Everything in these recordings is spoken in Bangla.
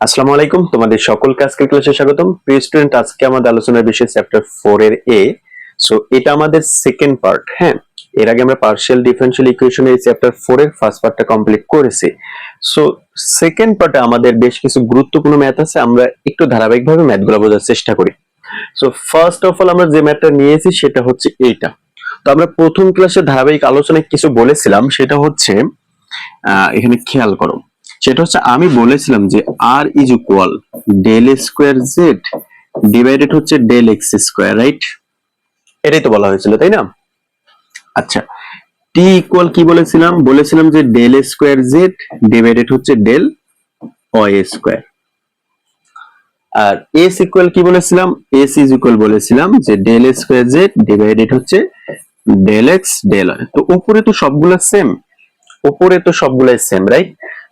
আসসালামু আলাইকুম, তোমাদের সকলকে আজকের ক্লাসে স্বাগতম। প্রিয় স্টুডেন্ট, আজকে আমাদের আলোচনার বিষয় চ্যাপ্টার 4 এর এ। সো এটা আমাদের সেকেন্ড পার্ট। হ্যাঁ, এর আগে আমরা পার্শিয়াল ডিফারেনশিয়াল ইকুয়েশনের এই চ্যাপ্টার 4 এর ফার্স্ট পার্টটা কমপ্লিট করেছি। সো সেকেন্ড পার্টে আমাদের বেশ কিছু গুরুত্বপূর্ণ ম্যাথ আছে, আমরা একটু ধারাবাহিকভাবে ম্যাথগুলো বোঝার চেষ্টা করি। সো ফার্স্ট অফ অল আমরা যে ম্যাথটা নিয়েছি সেটা হচ্ছে এইটা। তো আমরা প্রথম ক্লাসে ধারাবাহিক আলোচনায় কিছু বলেছিলাম, সেটা হচ্ছে এখানে খেয়াল করো, সেটা হচ্ছে আমি বলেছিলাম যে r is equal del square z divided হচ্ছে ডেল এক্স স্কোয়ার, রাইট? এটাই তো বলা হয়েছিল, তাই না? আচ্ছা, টি ইকুয়াল কি বলেছিলাম? বলেছিলাম যে ডেল স্কোয়ার জেড ডিভাইডেড হচ্ছে ডেল ওয়াই স্কোয়ার। আর এস ইকুয়াল কি বলেছিলাম? এস ইজ ইকুয়াল বলেছিলাম যে ডেল স্কোয়ার জেড ডিভাইডেড হচ্ছে ডেল এক্স ডেল ওয়াই। তো উপরে তো সবগুলা সেম, উপরে তো সবগুলাই সেম, রাইট?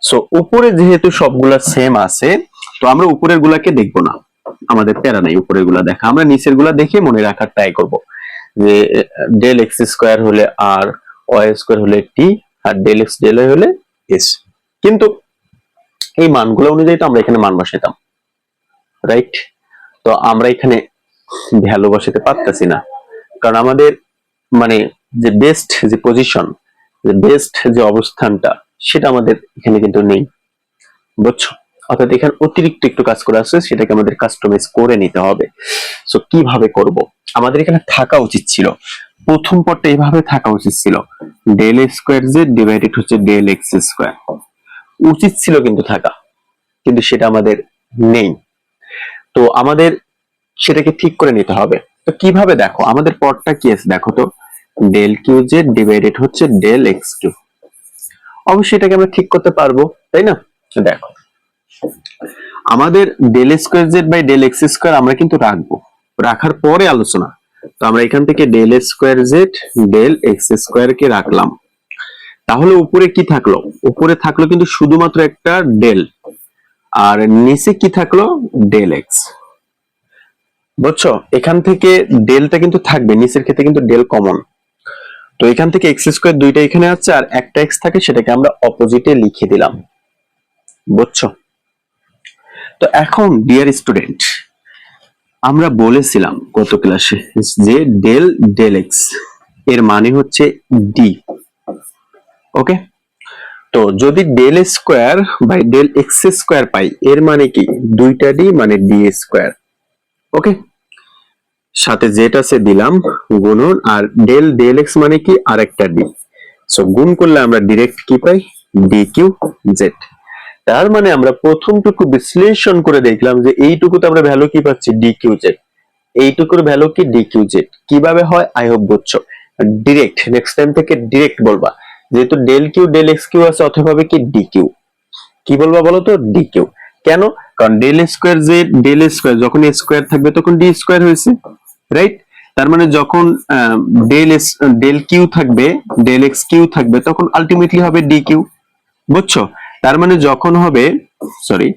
সো উপরে যেহেতু সবগুলা সেম আছে, তো আমরা উপরের গুলাকে দেখবো না, আমাদের প্যারা নাই উপরের গুলা দেখা, আমরা নিচের গুলা দেখে মনে রাখার ট্রাই করব। যে ডেল এক্স স্কোয়ার হলে আর, ওয়াই স্কোয়ার হলে টি, আর ডেল এক্স ডেল ওয়াই হলে এস। কিন্তু এই মানগুলো অনুযায়ী তো আমরা এখানে মান বসাইতাম, রাইট? তো আমরা এখানে ভ্যালু বসাতে পারতেছি না, কারণ আমাদের মানে যে বেস্ট যে পজিশন, যে বেস্ট যে অবস্থানটা, সেটা আমাদের এখানে কিন্তু নেই, বুঝছো? অর্থাৎ এখানে অতিরিক্ত একটু কাজ করে আছে, সেটাকে আমাদের কাস্টমাইজ করে নিতে হবে। সো কিভাবে করব? আমাদের এখানে থাকা উচিত ছিল, প্রথম পদটা এইভাবে থাকা উচিত ছিল, ডেল স্কোয়ার জেড ডিভাইডেড হচ্ছে ডেল এক্স স্কোয়ার, উচিত ছিল কিন্তু থাকা, কিন্তু সেটা আমাদের নেই। তো আমাদের সেটাকে ঠিক করে নিতে হবে। তো কিভাবে? দেখো আমাদের পদটা কি আছে, দেখো তো, ডেল কিউ জেড ডিভাইডেড হচ্ছে ডেল এক্স কিউ। অবশ্যই এটাকে আমরা ঠিক করতে পারবো, তাই না? দেখো আমাদের del square z by del x square আমরা কিন্তু রাখবো, রাখার পরে আলোচনা। তো আমরা এখান থেকে del square z del x square কে রাখলাম, তাহলে উপরে কি থাকলো? উপরে থাকলো কিন্তু শুধুমাত্র একটা ডেল, আর নিচে কি থাকলো? Del x. বুঝছো? এখান থেকে ডেলটা কিন্তু থাকবে, নিচের ক্ষেত্রে কিন্তু ডেল কমন। তো এখান থেকে এক্স স্কোয়ার দুইটা এখানে আছে, আর একটা এক্স থাকে, সেটাকে আমরা অপোজিটে লিখে দিলাম, বুঝছো? তো এখন ডিয়ার স্টুডেন্ট, আমরা বলেছিলাম গত ক্লাসে যে ডেল ডেল এক্স এর মানে হচ্ছে ডি, ওকে? তো যদি del square by del x square পাই, এর মানে কি? দুইটা ডি মানে ডি স্কোয়ার, ওকে? সাথে জেড আছে দিলাম গুণন, আর ডেল ডেল এক্স মানে কি? আরেকটা ডি। সো গুণ করলে আমরা ডিরেক্ট কি পাই? D q Z. তার মানে আমরা প্রথমটুকু বিশ্লেষণ করে দেখলাম যে এইটুকুতে আমরা ভ্যালু কি পাচ্ছি? D q z. এইটুকুর ভ্যালু কি? D q z. কিভাবে হয় আই হোপ বুঝছো। ডিরেক্ট নেক্সট টাইম থেকে ডিরেক্ট বলবা, যেহেতু del q del x q আছে, অথবা হবে কি ডি কিউ। কি বলবা বলো তো? D q. কেন? কারণ del square z del square যখন স্কোয়ার থাকবে তখন ডি স্কোয়ার হয়েছে, রাইট? তার মানে যখন ডেল কিউ থাকবে, ডেল এক্স কিউ থাকবে, তখন আলটিমেটলি হবে ডি কিউ, বুঝছো? তার মানে যখন হবে, সরি,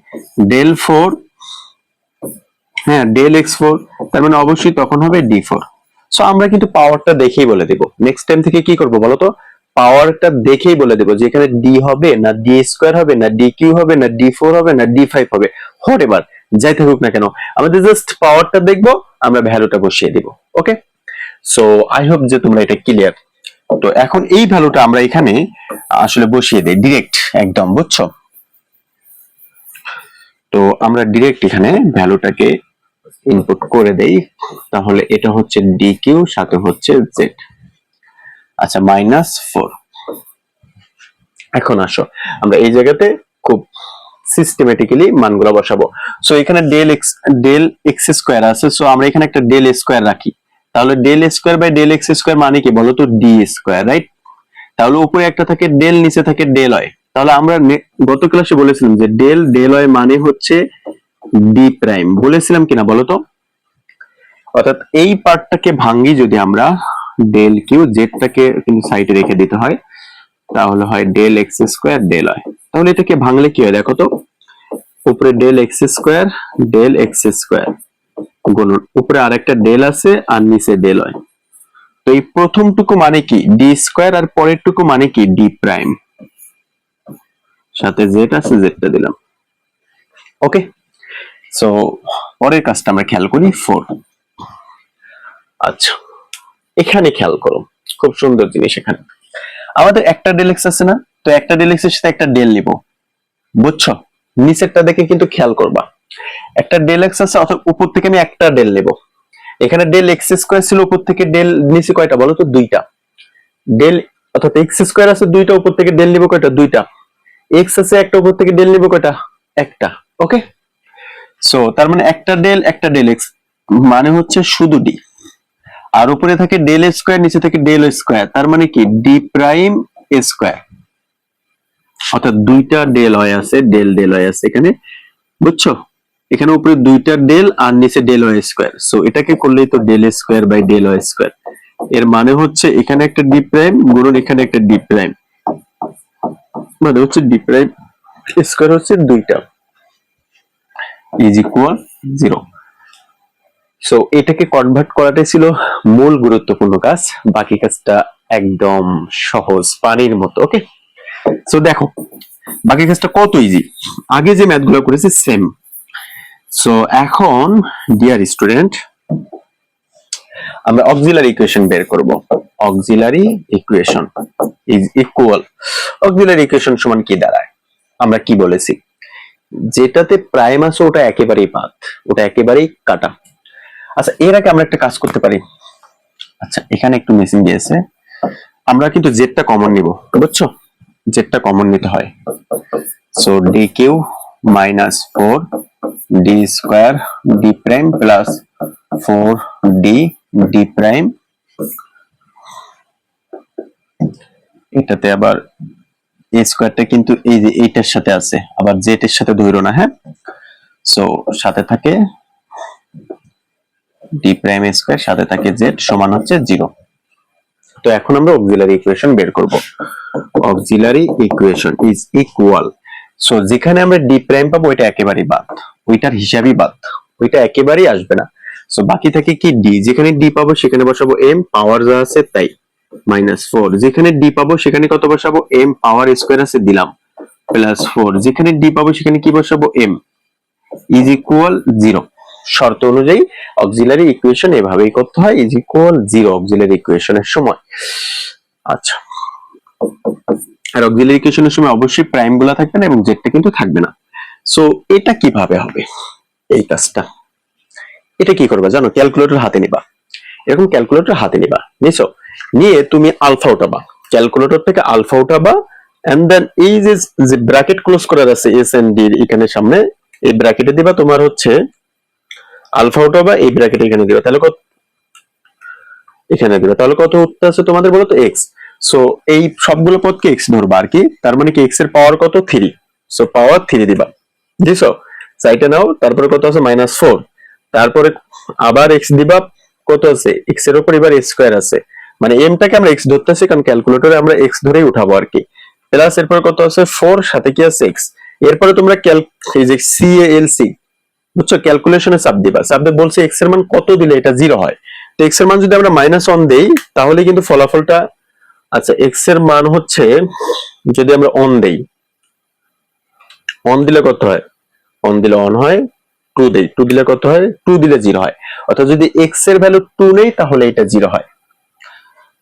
ডেল ফোর, হ্যাঁ ডেল এক্স ফোর, তার মানে অবশ্যই তখন হবে ডি ফোর। সো আমরা কিন্তু পাওয়ারটা দেখেই বলে দিব, নেক্সট টাইম থেকে কি করবো বলতো? পাওয়ারটা দেখেই বলে দেবো যে এখানে ডি হবে না ডি স্কোয়ার হবে না ডি কিউ হবে না ডি ফোর হবে না ডি ফাইভ হবে, হোয়াট এভার যাই থাকুক না কেন, আমাদের জাস্ট পাওয়ারটা দেখবো, আমরা ভ্যালুটা বসিয়ে দিব, ওকে? সো আই হোপ যে তোমরা এটা ক্লিয়ার। তো এখন এই ভ্যালুটা আমরা এখানে আসলে বসিয়ে দিই ডিরেক্ট একদম, বুঝছো? তো আমরা ডিরেক্ট এখানে ভ্যালুটাকে ইনপুট করে দেই, তাহলে এটা হচ্ছে ডি কিউ, সাথে হচ্ছে জেড। আচ্ছা, -4। এখন আসো আমরা এই জায়গাতে খুব সিস্টেমেটিক্যালি মানগুলো বসাবো। সো এখানে ডেল এক্স স্কোয়ার আছে, সো আমরা এখানে একটা ডেল স্কোয়ার রাখি, তাহলে del square by del x square মানে কি বলো তো? D square, right? তাহলে উপরে একটা থাকে ডেল, নিচে থাকে ডেল ওয়াই। তাহলে আমরা গত ক্লাসে বলেছিলাম যে ডেল ডেল ওয়াই মানে হচ্ছে ডি প্রাইম, বলেছিলাম কিনা বলো তো? অর্থাৎ এই পার্টটাকে ভাঙি যদি আমরা, ডেল কিউ জেডটাকে কিন্তু সাইডে রেখে দিতে হয়, তাহলে হয় del x square del y. তাহলে এটাকে ভাঙলে কি হয় দেখো তো, উপরে del x square del x square গুণন উপরে আরেকটা ডেল আছে, আর নিচে ডেল ওয়াই। তো এই প্রথমটুকু মানে কি? ডি স্কোয়ার, আর পরেরটুকু মানে কি? ডি প্রাইম, সাথে জেড আছে, জেডটা দিলাম। ওকে, সো পরের কাজটা আমরা খেয়াল করি 4। আচ্ছা, এখানে খেয়াল করো, খুব সুন্দর জিনিস। এখানে আমাদের একটা ডেল এক্স আছে না, তো একটা ডেল এক্স এর সাথে একটা ডেল নিব, বুঝছো? নিচেরটা দেখে কিন্তু খেয়াল করবা, একটা ডেল এক্স আছে, অর্থাৎ উপর থেকে আমি একটা ডেল নেব। এখানে ডেল এক্স স্কোয়ার ছিল, উপর থেকে ডেল নিচে কয়টা বলো তো? দুইটা। ডেল অর্থাৎ এক্স স্কোয়ার আছে দুইটা, উপর থেকে ডেল নিব কয়টা? দুইটা। এক্স আছে একটা, উপর থেকে ডেল নিব কয়টা? একটা। ওকে, সো তার মানে একটা ডেল এক্স মানে হচ্ছে শুধু ডি, আর উপরে থাকে ডেল স্কোয়ার, নিচে থাকে ডেল স্কোয়ার, তার মানে কি ডি প্রাইম স্কোয়ার, অর্থাৎ দুইটা ডেল হয় আছে, ডেল ডেল হয় আছে এখানে, বুঝছো? এখানে উপরে দুইটা ডেল আর নিচে ডেল ওয়াই স্কোয়ার, সো এটাকে করলেই তো del square by del y square. এর মানে হচ্ছে এখানে একটা ডি প্রাইম গুণন এখানে একটা ডি প্রাইম, মানে হচ্ছে ডি প্রাইম স্কোয়ার হচ্ছে দুইটা, ইজ ইকুয়াল 0। সো এটাকে কনভার্ট করাটাই ছিল মূল গুরুত্বপূর্ণ কাজ, বাকি কাজটা একদম সহজ, পানির মতো। ওকে, সো দেখো বাকি কাজটা কত ইজি, আগে যে ম্যাথগুলো করেছি সেম। সো এখন ডিয়ার স্টুডেন্ট, আমরা অক্সিলারি ইকুয়েশন বের করব। Auxiliary equation is equal, auxiliary equation সমান কি দাঁড়ায়? আমরা কি বলেছি, যেটাতে প্রাইম আছে ওটা একেবারেই বাদ, ওটা একেবারেই কাটা। আচ্ছা, এর আগে আমরা একটা কাজ করতে পারি। আচ্ছা, এখানে একটু মিসিং দিয়েছে, আমরা কিন্তু জেডটা কমন নিব, বুঝছো? জেডটা কমন নিতে হয়। So d q minus 4 d square d prime plus 4 d d prime, এটাতে আবার এ স্কোয়ারটা কিন্তু এই যে এইটার সাথে আছে, আবার জেড এর সাথে ধরো না, হ্যাঁ? সো সাথে থাকে ডি প্রাইম স্কোয়ার, সাথে থাকে জেড, সমান হচ্ছে 0। তো এখন আমরা অক্সিলারি ইকুয়েশন বের করব। Auxiliary equation is equal, so যেখানে আমরা ডি প্রাইম পাবো ওইটা একেবারেই বাদ, ওইটার হিসাবই বাদ, ওইটা একেবারেই আসবে না। সো বাকি থাকে কি ডি, যেখানে ডি পাবো সেখানে বসাবো এম, পাওয়ার যা আছে তাই, মাইনাস 4, যেখানে ডি পাবো সেখানে কত বসাবো? এম, পাওয়ার স্কোয়ার আছে দিলাম, প্লাস 4, যেখানে ডি পাবো সেখানে কি বসাবো? M, is equal 0। শর্ত অনুযায়ী অক্সিলারি ইকুয়েশন এভাবেই করতে হয়, ইজ ইকুয়াল 0 অক্সিলারি ইকুয়েশনের সময়। আচ্ছা, আর অক্সিলারি ইকুয়েশনের সময় অবশ্যই প্রাইম গুলা থাকবে না এবং জেডটা কিন্তু থাকবে না। সো এটা কিভাবে হবে এই কাজটা? এটা কি করবা জানো? ক্যালকুলেটর হাতে নিবা, এরকম ক্যালকুলেটর হাতে নিবা, নিছো, নিয়ে তুমি আলফা উঠাবা, ক্যালকুলেটর থেকে আলফা উঠাবা, এন্ড দেন এই যে ব্র্যাকেট ক্লোজ করার আছে এস এন্ড ডি এখানে সামনে, এই ব্র্যাকেটে দিবা তোমার হচ্ছে আলফা উঠাবা, এই ব্র্যাকেট এখানে দিবা, তাহলে কত? এখানে দিবা, তাহলে কত উঠতে আছে তোমাদের বলো তো? এক্স। সো এই সবগুলো পদকে এক্স ধরবা আর কি, তার মানে কি এক্স এর পাওয়ার কত? 3। সো পাওয়ার 3 দিবা, বুঝছো? সাইডে নাও, তারপরে কত আছে? -4, তারপরে আবার এক্স দিবা, কত আছে? এক্স এর উপর এবার স্কয়ার আছে, মানে এম টাকে আমরা এক্স ধরতেছি কারণ ক্যালকুলেটরে আমরা এক্স ধরেই উঠাবো আর কি, প্লাস এরপর কত আছে? 4, সাথে কি আছে? এক্স। এরপরে তোমরা এই যে সিএএলসি, বুঝছো, ক্যালকুলেশনে চাপ দিবা, চাপ দিয়ে বলছে এক্স এর মান কত দিলে এটা 0 হয়। তো এক্স এর মান যদি আমরা -1 দেই তাহলে কিন্তু ফলাফলটা, আচ্ছা এক্স এর মান হচ্ছে যদি আমরা 1 দেই, 1 দিলে কত হয়? 1 দিলে 1 হয়, 2 দেই, 2 দিলে কত হয়? 2 দিলে 0 হয়। অর্থাৎ যদি এক্স এর ভ্যালু 2 নেই তাহলে এটা 0 হয়।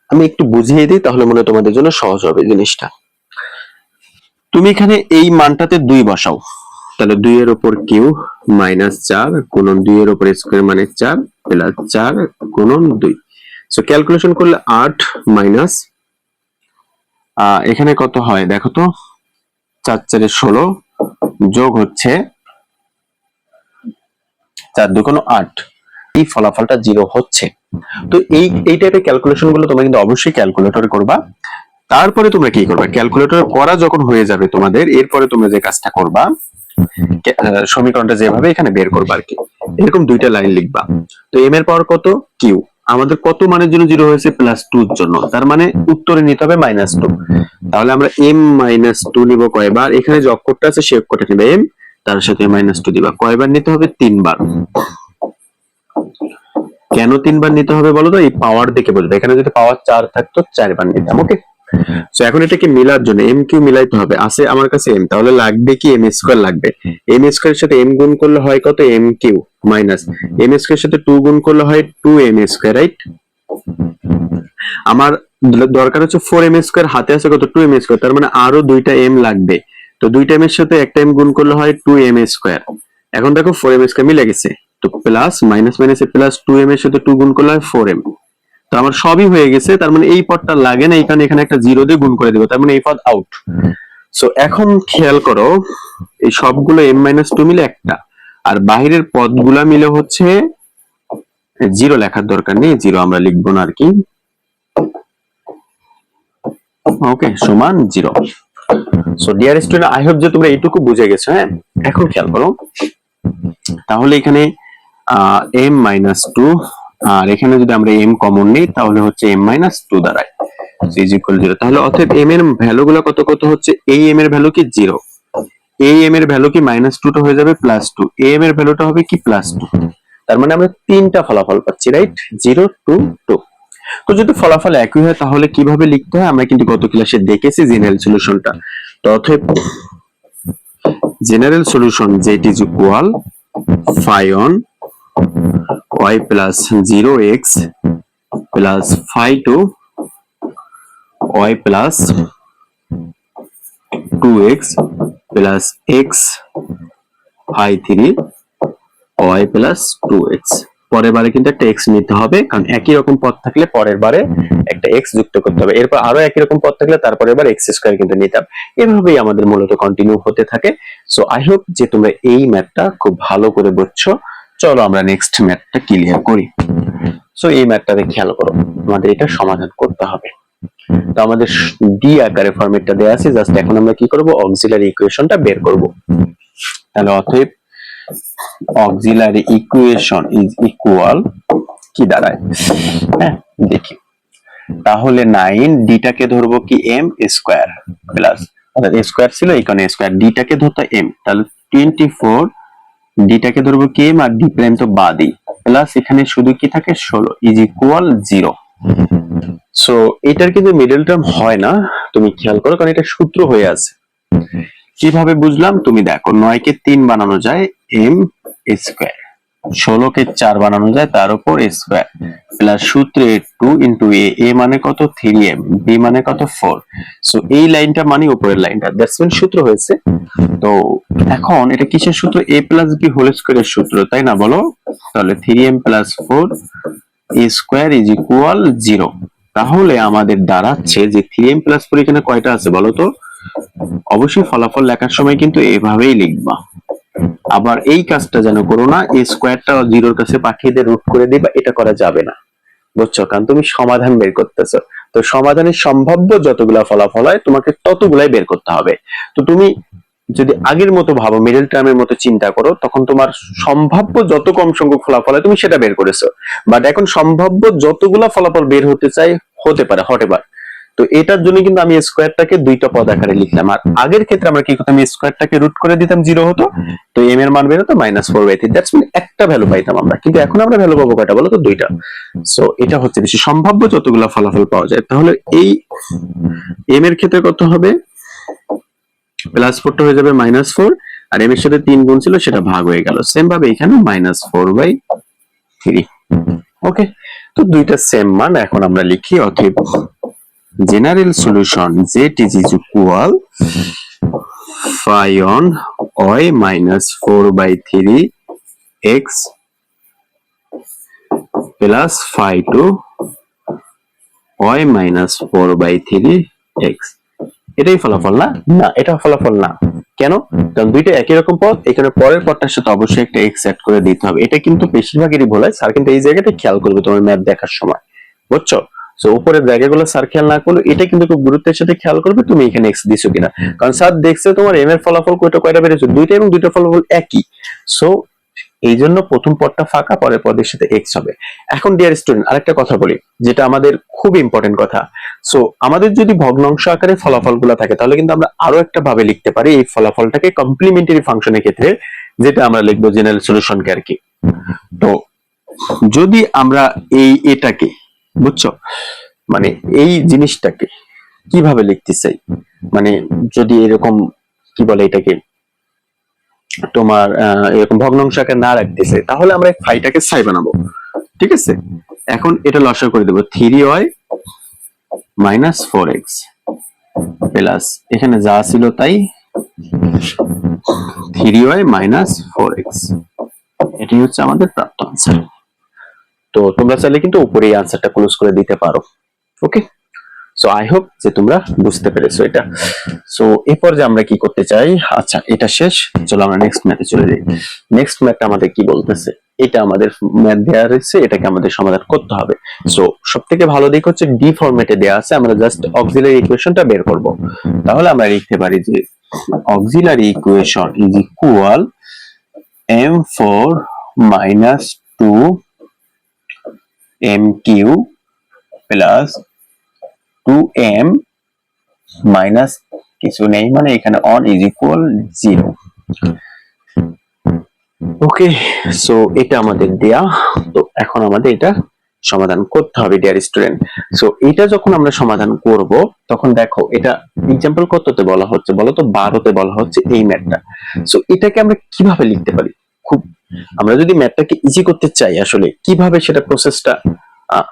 আমি একটু বুঝিয়ে দিই তাহলে মনে হয় তোমাদের জন্য সহজ হবে জিনিসটা। তুমি এখানে এই মানটাতে 2 বসাও, তাহলে 2 এর উপর কিউ -4 গুণন 2 এর উপর স্কয়ার মানে 4 প্লাস 4 গুণন 2। সো ক্যালকুলেশন করলে 8 মাইনাস এখানে কত হয় দেখো তো, 4 4 16 যোগ হচ্ছে 4 2 8, এই ফলাফলটা 0 হচ্ছে। তো এই টাইপের ক্যালকুলেশন গুলো তোমরা কিন্তু অবশ্যই ক্যালকুলেটরে করবা। তারপরে তোমরা কি করবা? ক্যালকুলেটর করা যখন হয়ে যাবে তোমাদের, এরপরে তোমরা যে কাজটা করবা, সমীকরণটা যেভাবে এখানে বের করবা আর কি, এরকম দুইটা লাইন লিখবা। তো এম এর পাওয়ার কত? কিউ, আমাদের কত মানের জন্য 0 হয়েছে? +2 এর জন্য, তার মানে উত্তরে নিতে হবে -2। তাহলে আমরা m -2 নিব কয়বার? এখানে যে অক্ষরটা আছে সেই অক্ষরটা নিবে m, তার সাথে -2 দিবা। কয়বার নিতে হবে? 3 বার। কেন 3 বার নিতে হবে বলো তো? এই পাওয়ার দেখে বুঝবে, এখানে যদি পাওয়ার 4 থাকতো 4 বার নিতাম। ওকে, সো এখন এটাকে মিলার জন্য এম কিউ মিলাইতে হবে, আছে আমার কাছে এম, তাহলে লাগবে কি এম স্কোয়ার লাগবে। এম স্কোয়ারের সাথে এম গুণ করলে হয় কত, এম কিউ মাইনাস এম স্কোয়ারের সাথে 2 গুণ করলে হয় 2m স্কোয়ার, রাইট? আমার দরকার হচ্ছে 4m স্কোয়ার, হাতে আছে কত 2m স্কোয়ার, তার মানে আরো দুইটা m লাগবে। তো দুইটা m এর সাথে একটা m গুণ করলে হয় 2m স্কোয়ার। এখন দেখো 4m স্কোয়ার মিলে গেছে, তো প্লাস মাইনাস মাইনাসে প্লাস 2m এর সাথে 2 গুণ করলে হয় 4m। তো আমার সবই হয়ে গেছে, তার মানে এই পদটা লাগে না, এখানে এখানে একটা জিরো দিয়ে গুণ করে দেবো, তার মানে এই পদ আউট। সো এখন খেয়াল করো, এই সবগুলো m-2 মিলে একটা, আর বাহিরের পদগুলা মিলে হচ্ছে জিরো, লেখার দরকার নেই, জিরো আমরা লিখবো না আর কি। ওকে, সমান zero. So dear student, I hope যে তোমরা এইটুকু বুঝে গেছো। হ্যাঁ, এখন খেয়াল করো, তাহলে এখানে m-2, আর এখানে যদি আমরা m কমন নিই তাহলে হচ্ছে m-2 দাঁড়ায়, ইজ ইকুয়াল 0। তাহলে অতএব m এর ভ্যালু গুলো কত কত হচ্ছে, এই m এর ভ্যালু কি 0, এই m এর ভ্যালু কি -2 টা হয়ে যাবে +2, এই m এর ভ্যালুটা হবে কি +2। তার মানে আমরা তিনটা ফলাফল পাচ্ছি, রাইট? 0 2 2। তো যদি ফলাফল একই হয় তাহলে কিভাবে লিখতে হয় আমরা কিন্তু গত ক্লাসে দেখেছি জেনারেল সলিউশনটা। তো অতএব general solution z is equal phi on y plus 0x plus phi 2 y plus 2x plus x phi 3 y plus 2x। পরের বারে কিন্তু একটা x নিতে হবে, কারণ একই রকম পদ থাকলে পরের বারে একটা x যুক্ত করতে হবে, এরপর আরো একই রকম পদ থাকলে তারপরের বার x স্কয়ার কিন্তু নিতে হবে। এভাবেই আমাদের মূলত কন্টিনিউ হতে থাকে। সো আই হোপ যে তোমরা এই ম্যাথটা খুব ভালো করে বুঝছো। চলো আমরা নেক্সট ম্যাথটা ক্লিয়ার করি। সো এই ম্যাথটাতে খেয়াল করো, আমাদের এটা সমাধান করতে হবে। তো আমাদের ডি আকারে ফরম্যাটটা দেয়া আছে, জাস্ট এখন আমরা কি করব, অক্সিলারি ইকুয়েশনটা বের করব। তাহলে অতএব অক্সিলারি ইকুয়েশন ইজ ইকুয়াল কি দাঁড়ায়, হ্যাঁ দেখি। তাহলে 9 ডিটাকে ধরবো কি m স্কয়ার প্লাস, অর্থাৎ a স্কয়ার ছিল এখানে স্কয়ার, ডিটাকে ধরতো m, তাহলে 24 ডিটাকে ধরবো কি m, আর ডি প্রাইম তো বাদই, প্লাস এখানে শুধু কি থাকে 16 ইজ ইকুয়াল 0। সো এটার কিন্তু মিডল টার্ম হয় না, তুমি খেয়াল করো, কারণ এটা সূত্র হয়ে আছে। কিভাবে বুঝলাম তুমি দেখো, 9 কে 3 বানানো যায় m স্কয়ার, 16 কে 4 বানানো যায় তার উপর স্কয়ার, প্লাস সূত্রে 2 ইনটু a মানে কত 3m, b মানে কত 4। সো এই লাইনটা মানে উপরের লাইনটা, দ্যাটস মিন সূত্র হয়েছে। তো এখন এটা কিসের সূত্র, a প্লাস b হোল স্কয়ারের সূত্র, তাই না বলো? তাহলে 3m plus 4 a square is equal 0। তাহলে আমাদের দাঁড়াচ্ছে যে 3m প্লাস 4 এখানে কয়টা আছে বলো তো? অবশ্যই ফলাফল লেখার সময় কিন্তু এভাবেই লিখবা। আবার এই কাজটা যেন করো না, এই স্কয়ারটা জিরোর কাছে পাঠিয়ে দিয়ে রুট করে দিবা, এটা করা যাবে না, বুঝছো? কারণ তুমি সমাধান বের করতেছো, তো সমাধানের সম্ভাব্য যতগুলা ফলাফল হয় তোমাকে ততগুলাই বের করতে হবে। তো তুমি যদি আগের মতো ভাবো, মিডল টার্মের মতো চিন্তা করো, তখন তোমার সম্ভাব্য যত কম সংখ্যক ফলাফল হয় তুমি সেটা বের করেছো, বাট এখন সম্ভাব্য যতগুলা ফলাফল বের হতে চাই হতে পারে হটেবার। তো এটার জন্য কিন্তু আমি স্কয়ারটাকে দুইটা পদ আকারে লিখলাম, আর আগের ক্ষেত্রে আমরা কি করতাম, স্কয়ারটাকে রুট করে দিতাম, 0 হতো, তো m এর মান বের হতো -4/3, দ্যাটস মিন একটা ভ্যালু পাইতাম আমরা। কিন্তু এখন আমরা ভ্যালু পাবো কয়টা বলো তো, দুইটা। সো এটা হচ্ছে বেশি সম্ভাব্য যতগুলা ফলাফল পাওয়া যায়। তাহলে এই m এর ক্ষেত্রে কত হবে, +4 টা হয়ে যাবে -4, আর m এর সাথে 3 গুণ ছিল সেটা ভাগ হয়ে গেল, সেম ভাবে এখানে -4/3। ওকে, তো দুইটা সেম মান, এখন আমরা লিখি অতএব general solution z is equal phi on y minus 4/3 x plus phi 2 y minus 4/3 x। এটাই ফলাফল না? না, এটা ফলাফল না। কেন? কারণ দুইটা একই রকম পদ, এখানে পরের পদটার সাথে অবশ্যই একটা x অ্যাড করে দিতে হবে। এটা কিন্তু বেশিরভাগেরই ভুল হয়, স্যার কিন্তু এই জায়গাটা খেয়াল করবে তোমার ম্যাথ দেখার সময়, বুঝছো? সো উপরের জায়গাগুলো স্যার খেয়াল না করলে এটা কিন্তু খুব গুরুত্বের সাথে খেয়াল করবে তুমি এখানে x দিছো কিনা, কারণ স্যার দেখছে তোমার m এর ফলাফল কয়টা বেরিয়েছে, দুইটা, এবং দুইটা ফলাফল একই। সো এই জন্য প্রথম পদটা ফাঁকা, পরের পদের সাথে x হবে। এখন ডিয়ার স্টুডেন্ট, আরেকটা কথা বলি, যেটা আমাদের খুব ইম্পর্টেন্ট কথা। সো আমাদের যদি ভগ্নাংশ আকারে ফলাফলগুলো থাকে তাহলে কিন্তু আমরা আরো একটা ভাবে লিখতে পারি এই ফলাফলটাকে কমপ্লিমেন্টারি ফাংশনের ক্ষেত্রে, যেটা আমরা লিখবো জেনারেল সলিউশনকে আর কি। তো যদি আমরা এটাকে, বুঝছো, মানে এই জিনিসটাকে কিভাবে লিখতে চাই, মানে যদি এরকম কি বলে এটাকে তোমার এরকম ভগ্নাংশ আকারে না রাখতে চাই, তাহলে আমরা ফাইটাকে সাই বানাবো। ঠিক আছে, এখন এটা লসাগু করে দেবো 3y মাইনাস 4x প্লাস এখানে যা ছিল তাই 3y মাইনাস 4x, এটি হচ্ছে আমাদের প্রাপ্ত আনসার। তো তোমরা চাইলে কিন্তু উপরে এই আনসারটা ক্লোজ করে দিতে পারো। ওকে, সো আই হোপ যে তোমরা বুঝতে পেরেছো এটা। সো এরপর যে আমরা কি করতে চাই, আচ্ছা এটা শেষ, চলো আমরা নেক্সট ম্যাথে চলে যাই। নেক্সট ম্যাথটা আমাদের কি বলতেছে, এটা আমাদের ম্যাথ দেওয়া রয়েছে, এটাকে আমাদের সমাধান করতে হবে। সো সবথেকে ভালো দিক হচ্ছে ডি ফরম্যাটে দেওয়া আছে, আমরা জাস্ট অক্সিলারি ইকুয়েশনটা বের করব। তাহলে আমরা লিখতে পারি যে auxiliary equation is equal m4 minus 2 mq plus 2m minus কিছু নেই, মানে এখানে on is equal 0। Okay, so এটা আমাদের দেয়া। তো এখন আমাদের এটা সমাধান করতে হবে ডিয়ার স্টুডেন্ট। সো এটা যখন আমরা সমাধান করব তখন দেখো এটা एग्जांपल কততে বলা হচ্ছে বলো তো, 12তে বলা হচ্ছে এই ম্যাথটা। সো এটাকে আমরা কিভাবে লিখতে পারি, খুব আমরা যদি ম্যাথটাকে ইজি করতে চাই আসলে কিভাবে সেটা প্রসেসটা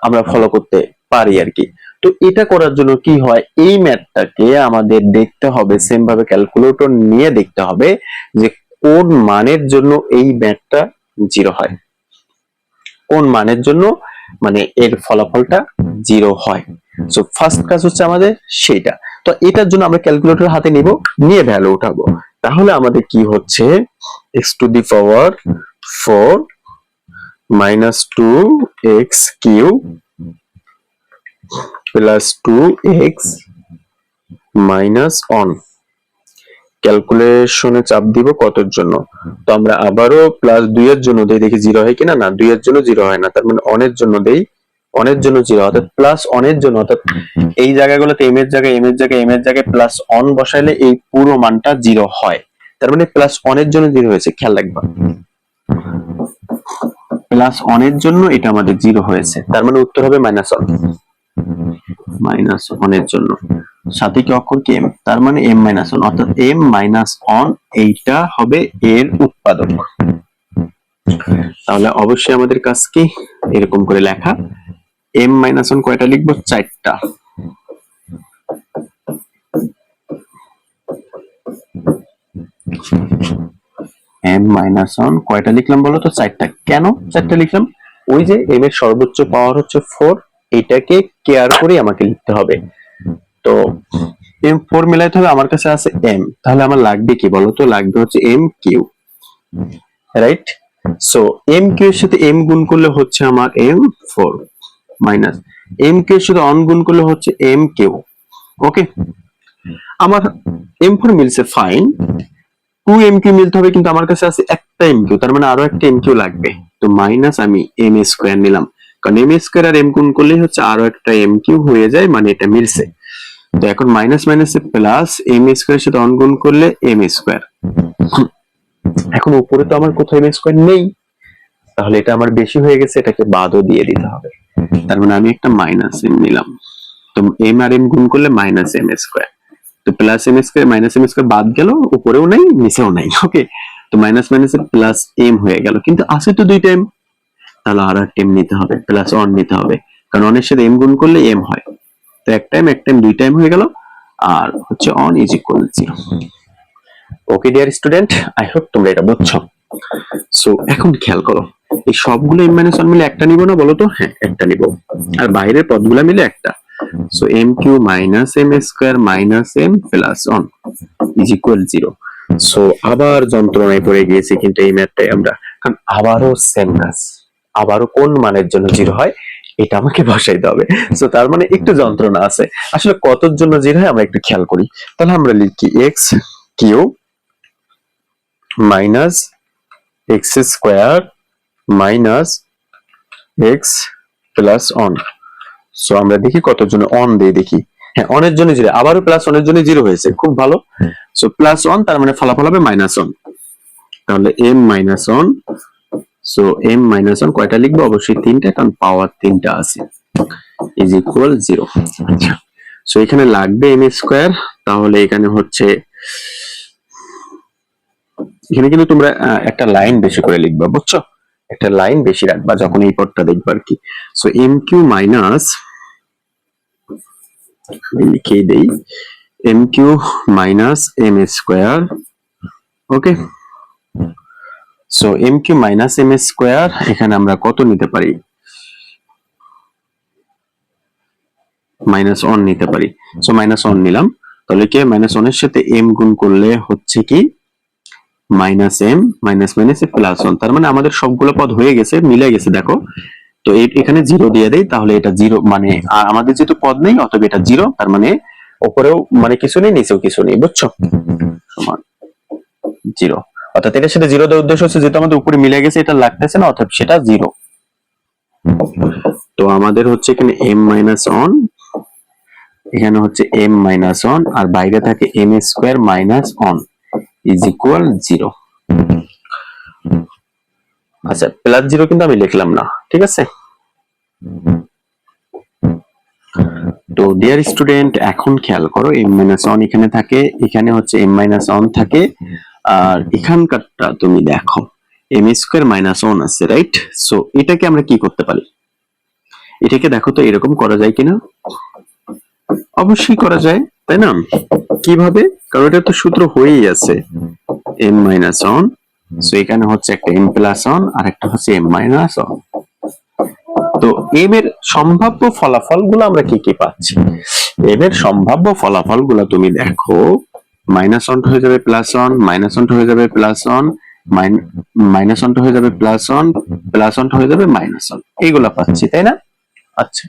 আমরা ফলো করতে পারি আর কি। তো এটা করার জন্য কি হয়, এই ম্যাথটাকে আমাদের দেখতে হবে সেম ভাবে ক্যালকুলেটর নিয়ে দেখতে হবে যে কোন মানের জন্য এই ম্যাথটা 0 হয়, কোন মানের জন্য মানে এর ফলাফলটা 0 হয়। সো ফার্স্ট কাজ হচ্ছে আমাদের সেইটা। তো এটার জন্য আমরা ক্যালকুলেটর হাতে নিব, নিয়ে ভ্যালু উঠাবো। তাহলে আমাদের কি হচ্ছে x to the power 4 minus 2x cube plus 2x minus 1। ক্যালকুলেশনে চাপ দিব কতর জন্য, তো আমরা আবারও প্লাস 2 এর জন্য দেই, দেখি 0 হয় কিনা, না 2 এর জন্য 0 হয় না, তার মানে 1 এর জন্য দেই, 1 এর জন্য 0, অর্থাৎ প্লাস 1 এর জন্য, অর্থাৎ এই জায়গাগুলোতে m এর জায়গায় m এর জায়গায় m এর জায়গায় প্লাস 1 বসাইলে এই পুরো মানটা 0 হয়। তার মানে প্লাস 1 এর জন্য 0 হয়েছে, খেয়াল রাখবা প্লাস 1 এর জন্য এটা আমাদের 0 হয়েছে, তার মানে উত্তর হবে মাইনাস 1, মাইনাস 1 এর জন্য সাথে কি অক্ষর কি m, তার মানে m মাইনাস 1, অর্থাৎ m মাইনাস 1 এইটা হবে এর উৎপাদক। তাহলে অবশ্যই আমাদের কাজ কি এরকম করে লেখা, m মাইনাস 1 কয়টা লিখবো, 4টা। m মাইনাস 1 কয়টা লিখলাম বলো তো, 4টা। কেন 4টা লিখলাম, ওই যে m এর সর্বোচ্চ পাওয়ার হচ্ছে 4, এটাকে কেয়ার করে আমাকে লিখতে হবে। তো m4 মিলাইতে হবে, আমার কাছে আছে m, তাহলে আমার লাগবে কি বলতো, লাগবে হচ্ছে m q, right. So m q এর সাথে m গুণ করলে হচ্ছে আমার m4 মাইনাস m কিউ এর সাথে অন গুণ করলে হচ্ছে m কিউ। ওকে, আমার m4 মিলছে ফাইন, 2 mq মিলতে হবে, কিন্তু আমার কাছে আছে একটা mq, তার মানে আরো একটা mq লাগবে। তো মাইনাস আমি m স্কয়ার নিলাম, কারণ m স্কয়ার আর m গুণ করলেই হচ্ছে আরো একটা mq হয়ে যায়, মানে এটা মিলছে। তো এখন মাইনাস মাইনাসে প্লাস m স্কয়ারের সাথে অন গুণ করলে m স্কয়ার। এখন উপরে তো আমার কোথাও m স্কয়ার নেই, তাহলে এটা আমার বেশি হয়ে গেছে, এটাকে বাদও দিয়ে দিতে হবে। তার মানে আমি একটা মাইনাস m নিলাম, তো m আর m গুণ করলে মাইনাস m স্কয়ার। তো plus m square minus m square বাদ গেল, উপরেও নাই নিচেও নাই। ওকে, তো মাইনাস মাইনাসে প্লাস m হয়ে গেল, কিন্তু আছে তো দুইটা m, তাহলে আর একটা m নিতে হবে, প্লাস 1 নিতে হবে, কারণ 1 এর সাথে m গুণ করলে m হয়। তো এক টাইম দুই টাইম হয়ে গেল, আর হচ্ছে 1 is equal 0। Okay dear student, I hope তোমরা এটা বুঝছো। সো এখন খেয়াল করো, এই সবগুলো m - 1 মিলে একটা নিব না বলো তো, হ্যাঁ একটা নিব, আর বাইরের পদগুলো মিলে একটা। So mq minus m square minus m plus 1 is equal 0। So আবার যন্ত্রণায় পড়ে গিয়েছি কিন্তু এই ম্যাথটাই আমরা, কারণ আবারও সেম কাজ, আবারও কোন মানের জন্য 0 হয় এটা আমাকে বসাইতে হবে। সো তার মানে একটু যন্ত্রণা আছে, আসলে কতর জন্য 0 হয় আমরা একটু খেয়াল করি। তাহলে আমরা লিখি x cube minus x square minus x plus 1। So আমরা দেখি কতর জন্য 1 দিয়ে দেখি, হ্যাঁ 1 এর জন্য 0, আবারও প্লাস 1 এর জন্য 0 হয়েছে, খুব ভালো। সো প্লাস 1 তার মানে ফলাফল হবে মাইনাস 1, তাহলে m minus 1। So m minus 1 কয়টা লিখবো, অবশ্যই 3টা, কারণ পাওয়ার 3টা আছে, ইজ ইকুয়াল 0। আচ্ছা, সো এখানে লাগবে এম স্কোয়ার, তাহলে এখানে হচ্ছে এখানে কিন্তু তোমরা একটা লাইন বেশি করে লিখবা, বুঝছো? একটা লাইন বেশি রাখবা যখন এই পদটা দেখবা আর কি। সো এম কিউ মাইনাস, লিখে দেই, m q minus m square. Okay, so m q minus m square এখানে আমরা কত নিতে পারি? মাইনাস ওয়ান নিতে পারি। সো মাইনাস ওয়ান নিলাম, তাহলে কি মাইনাস ওয়ানের সাথে এম গুণ করলে হচ্ছে কি minus m, minus minus plus one. তার মানে আমাদের সবগুলো পদ হয়ে গেছে, মিলে গেছে দেখো। তো এখানে জিরো দিয়ে দেই, তাহলে এটা জিরো, মানে আমাদের যেহেতু পদ নেই অতএব এটা জিরো, তার মানে উপরেও মানে কিছু নেই, নিচেও কিছু নেই, বুঝছো? সমান জিরো, অর্থাৎ এটার সাথে জিরো দেওয়ার উদ্দেশ্য হচ্ছে যেহেতু আমাদের উপরে মিলে গেছে এটা লাগতেছে না, অর্থাৎ সেটা জিরো। তো আমাদের হচ্ছে এখানে এম মাইনাস ওয়ান, এখানে হচ্ছে এম মাইনাস ওয়ান, আর বাইরে থাকে m square minus one is equal zero. আচ্ছা, প্লাস জিরো কিন্তু আমি লিখলাম না, ঠিক আছে? তো ডিয়ার স্টুডেন্ট, এখন খেয়াল করো, এম মাইনাস ওয়ান এখানে থাকে, এখানে হচ্ছে এম মাইনাস ওয়ান থাকে, আর এখানকারটা তুমি দেখো এম স্কোয়ার মাইনাস ওয়ান আছে, রাইট? সো এটাকে আমরা কি করতে পারি? এটাকে দেখো তো এরকম করা যায় কিনা? অবশ্যই করা যায়, তাই না? কিভাবে? কারণ এটা তো সূত্র হয়েই আছে, এম মাইনাস ওয়ান, সো এখানে হচ্ছে একটা এম প্লাস ওয়ান আর একটা হচ্ছে এম মাইনাস ওয়ান। তো এম এর সম্ভাব্য ফলাফল গুলো আমরা কি কি পাচ্ছি? এম এর সম্ভাব্য ফলাফল গুলো তুমি দেখো, মাইনাস ওয়ান হয়ে যাবে প্লাস ওয়ান, মাইনাস ওয়ান হয়ে যাবে প্লাস ওয়ান, মাইনাস ওয়ান হয়ে যাবে প্লাস ওয়ান, প্লাস ওয়ান হয়ে যাবে মাইনাস ওয়ান, এইগুলা পাচ্ছি, তাই না? আচ্ছা,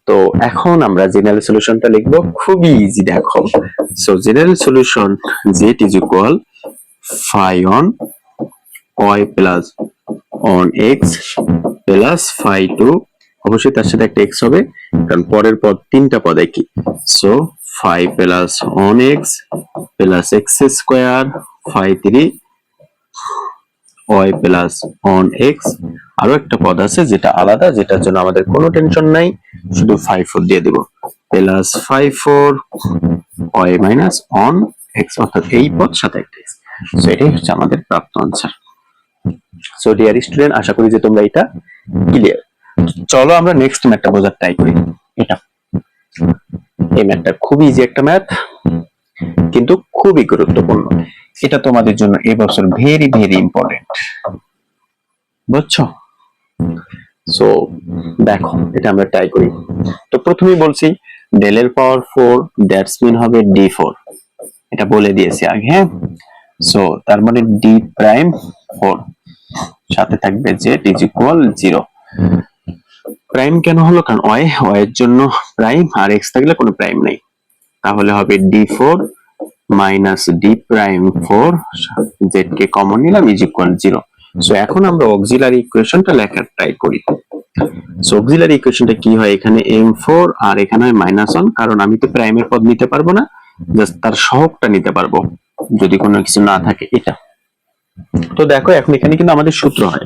তো এখন আমরা জেনারেল সলিউশনটা লিখবো, খুবই ইজি দেখো। So general solution Z is equal phi on y plus on x plus phi 2, অবশ্যই তার সাথে একটা x হবে কারণ পরের পদ তিনটা পদ একই। So phi plus on x plus x square phi 3 y plus on x, আরো একটা পদ আছে যেটা আলাদা, যেটার জন্য আমাদের কোনো টেনশন নাই, শুধু phi 4 দিয়ে দিব, plus phi 4 y minus on x, অর্থাৎ এই পদ সাথে একটা x। সো এটাই হচ্ছে আমাদের প্রাপ্ত আনসার। সো ডিয়ার স্টুডেন্ট, আশা করি যে তোমরা এটা ক্লিয়ার। চলো আমরা নেক্সট ম্যাথটা বোঝার ট্রাই করি। এটা এই ম্যাথটা খুবই ইজি একটা ম্যাথ, কিন্তু খুবই গুরুত্বপূর্ণ। এটা তোমাদের জন্য এবছর ভেরি ভেরি ইম্পর্টেন্ট, বুঝছো? সো দেখো এটা আমরা ট্রাই করি। তো প্রথমেই বলছি ডেল এর পাওয়ার 4 দ্যাটস মিন হবে d4, এটা বলে দিয়েছি আগে, হ্যাঁ? সো তার মানে d প্রাইম 4 সাথে থাকবে z ইজ ইকুয়াল 0। প্রাইম কেন হলো? কারণ y এর জন্য প্রাইম, আর x থাকলে কোনো প্রাইম নেই, তাহলে হবে d4 minus d prime 4, z কে কমন নিলাম ইজ ইকুয়াল 0। সো এখন আমরা অক্সিলারি ইকুয়েশনটা লেখার ট্রাই করি। সো অক্সিলারি ইকুয়েশনটা কি হয়? এখানে m4 আর এখানে হয় -1, কারণ আমি তো প্রাইমের পদ নিতে পারবো না, জাস্ট তার সহগটা নিতে পারবো যদি কোনো কিছু না থাকে, এটা। তো দেখো এখন এখানে কিন্তু আমাদের সূত্র হয়,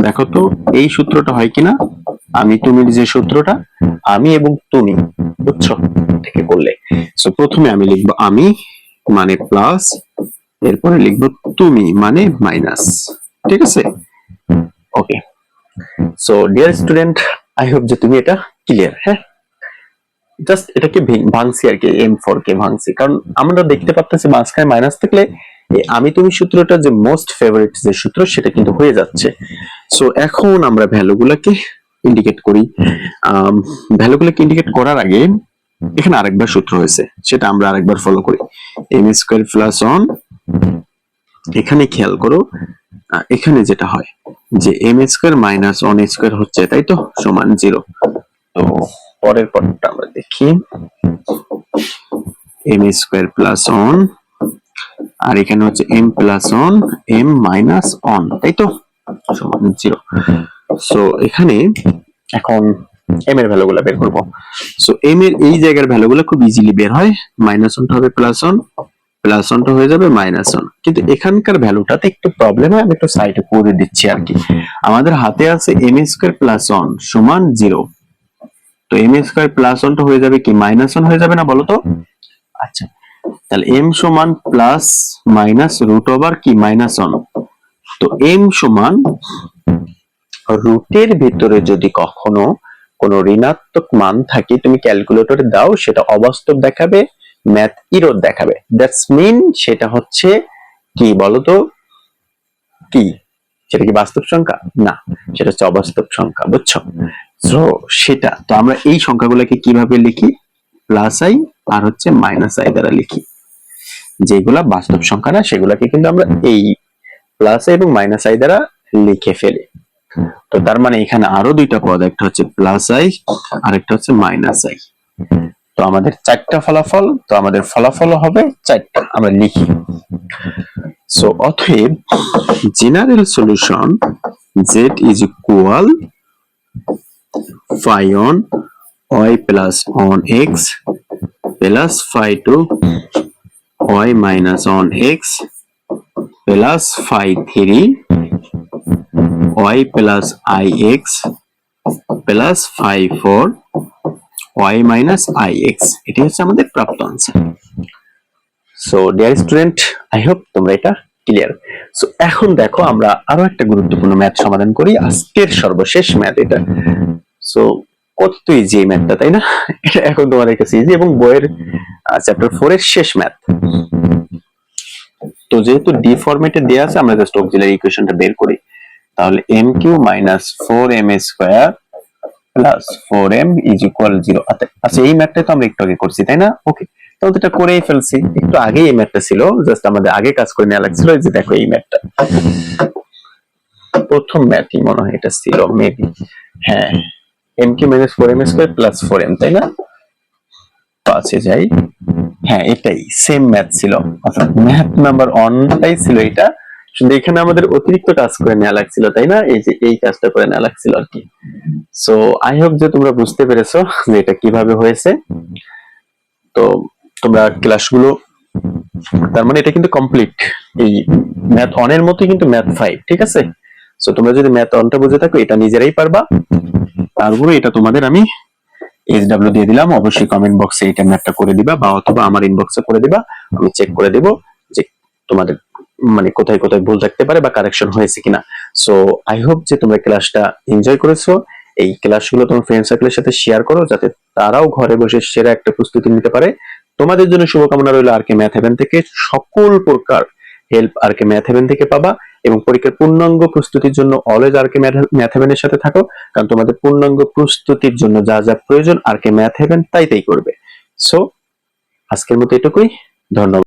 দেখো তো এই সূত্রটা হয় কিনা, আমি তুমির যে সূত্রটা, আমি এবং তুমি, বুঝছো? এটাকে করলে সো প্রথমে আমি লিখবো আমি মানে প্লাস, এরপরে লিখবো তুমি মানে মাইনাস, ঠিক আছে? Okay, so dear student, I hope যে তুমি এটা ক্লিয়ার। হ্যাঁ, জাস্ট এটাকে ভাঙছি আর কি, m4 কে ভাঙছি, কারণ আমরা দেখতে পাচ্ছি মাঝখানে মাইনাস থাকলে আমি তুমি সূত্রটা যে মোস্ট ফেভারিট যে সূত্র সেটা কিন্তু হয়ে যাচ্ছে। সো এখন আমরা ভ্যালুগুলোকে ইন্ডিকেট করি। ভ্যালুগুলোকে ইন্ডিকেট করার আগে এখানে আরেকবার সূত্র হয়েছে, সেটা আমরা আরেকবার ফলো করি। m স্কয়ার প্লাস 1, এখানে খেয়াল করো এখানে যেটা হয় যে m স্কয়ার মাইনাস 1 স্কয়ার হচ্ছে, তাই তো, সমান 0। তো পরের পদটা আমরা দেখি, m স্কয়ার প্লাস 1 আর এখানে হচ্ছে m প্লাস 1 m মাইনাস 1, তাই তো, সমান 0। সো এখানে এখন m এর ভ্যালুগুলো বের করব। সো m এর এই জায়গার ভ্যালুগুলো খুব ইজিলি বের হয়, -1 হবে +1, +1 হয়ে যাবে -1, কিন্তু এখানকার ভ্যালুটাতে একটু প্রবলেম হয়, আমি একটু সাইডে করে দিচ্ছি আর কি। আমাদের হাতে আছে m স্কয়ার প্লাস 1 সমান 0, তো তো m স্কয়ার প্লাস 1 টা হয়ে যাবে কি মাইনাস 1 হয়ে যাবে না বলো তো? আচ্ছা, তাহলে m সমান প্লাস মাইনাস রুট ওভার কি মাইনাস 1। তো m সমান রুটের ভিতরে যদি কখনো কোনো ঋণাত্মক মান থাকে তুমি ক্যালকুলেটরে দাও, সেটা অবাস্তব দেখাবে, ম্যাথ ইরর দেখাবে। দ্যাটস মিন সেটা হচ্ছে কি বলতো, কি সেটা কি বাস্তব সংখ্যা? না, সেটা হচ্ছে অবাস্তব সংখ্যা, বুঝছো? সো সেটা তো আমরা এই সংখ্যাগুলোকে কিভাবে লিখি? প্লাস আই আর হচ্ছে মাইনাস আই দ্বারা লিখি। যেগুলা বাস্তব সংখ্যা না সেগুলাকে কিন্তু আমরা এই প্লাস আই এবং মাইনাস আই দ্বারা লিখে ফেলি। তো তার মানে এখানে আরো দুইটা পদ, একটা হচ্ছে প্লাস আই আর একটা হচ্ছে মাইনাস আই। তো আমাদের চারটা ফলাফল, তো আমাদের ফলাফল হবে চারটা, আমরা লিখি। সো অতএব general solution z is equal phi on y plus on x plus phi 2 y minus on x plus phi 3 y plus ix plus phi 4 y minus ix। এটি হচ্ছে আমাদের প্রাপ্ত answer. So dear student, I hope তোমরা এটা ক্লিয়ার। সো এখন দেখো আমরা আরো একটা গুরুত্বপূর্ণ ম্যাথ সমাধান করি, আজকের সর্বশেষ ম্যাথ এটা। সো কত ইজি এই ম্যাথটা, তাই না? এটা এখন তোমাদের কাছে ইজি এবং বইয়ের চ্যাপ্টার 4 এর শেষ ম্যাথ। তো যেহেতু ডি ফরম্যাটে দেয়া আছে, আমরা জাস্ট অক্সিলারি ইকুয়েশনটা বের করি। তাহলে m3 4m square plus 4m is equal 0। আচ্ছা, এই ম্যাথটা তো আমরা একটু আগে করছি, তাই না? ওকে, তাহলে এটা করেই ফেলছি। একটু আগে এই ম্যাথটা ছিল, জাস্ট আমাদের আগে কাজ করে নেওয়া লাগছিল। এই যে দেখো এই ম্যাথটা, প্রথম ম্যাথই মনে হয় এটা ছিল, মেবি। হ্যাঁ, m3 4m square plus 4m, তাই না? পাশে যাই। হ্যাঁ, এটাই সেম ম্যাথ ছিল, অর্থাৎ ম্যাথ নাম্বার 1টাই ছিল এটা। শুধু এখানে আমাদের অতিরিক্ত কাজ করে নেওয়া লাগছিল, তাই না? এই যে এই কাজটা করে নেওয়া লাগছিল আর কি। সো আই হোপ যে তোমরা বুঝতে পেরেছো যে এটা কিভাবে হয়েছে। তো তোমরা ক্লাসগুলো, তার মানে এটা কিন্তু কমপ্লিট, এই ম্যাথ 1 এর মতোই কিন্তু ম্যাথ 5, ঠিক আছে? সো তোমরা যদি ম্যাথ 1টা বুঝে থাকো, এটা নিজেরাই পারবা। তারপরে এটা তোমাদের আমি SW দিয়ে দিলাম, অবশ্যই কমেন্ট বক্সে এটা ম্যাথটা করে দিবা, বা অথবা আমার ইনবক্সে করে দিবা, আমি চেক করে দেব যে তোমাদের মানে কোথায় কোথায় ভুল থাকতে পারে বা কারেকশন হয়েছে কিনা। সো আই হোপ যে তোমরা ক্লাসটা এনজয় করেছো। এই ক্লাসগুলো তোমার ফ্রেন্ড সার্কেলের সাথে শেয়ার করো, যাতে তারাও ঘরে বসে সেরা একটা প্রস্তুতি নিতে পারে। তোমাদের জন্য শুভকামনা রইল আর কে ম্যাথ হেভেন থেকে। সকল প্রকার হেল্প আর কে ম্যাথ হেভেন থেকে পাবা, এবং পরীক্ষার পূর্ণাঙ্গ প্রস্তুতির জন্য অলওয়েজ আর কে ম্যাথ হেভেনের সাথে থাকো, কারণ তোমাদের পূর্ণাঙ্গ প্রস্তুতির জন্য যা যা প্রয়োজন আর কে ম্যাথ হেভেন তাই করবে। সো আজকের মতো এটুকুই, ধন্যবাদ।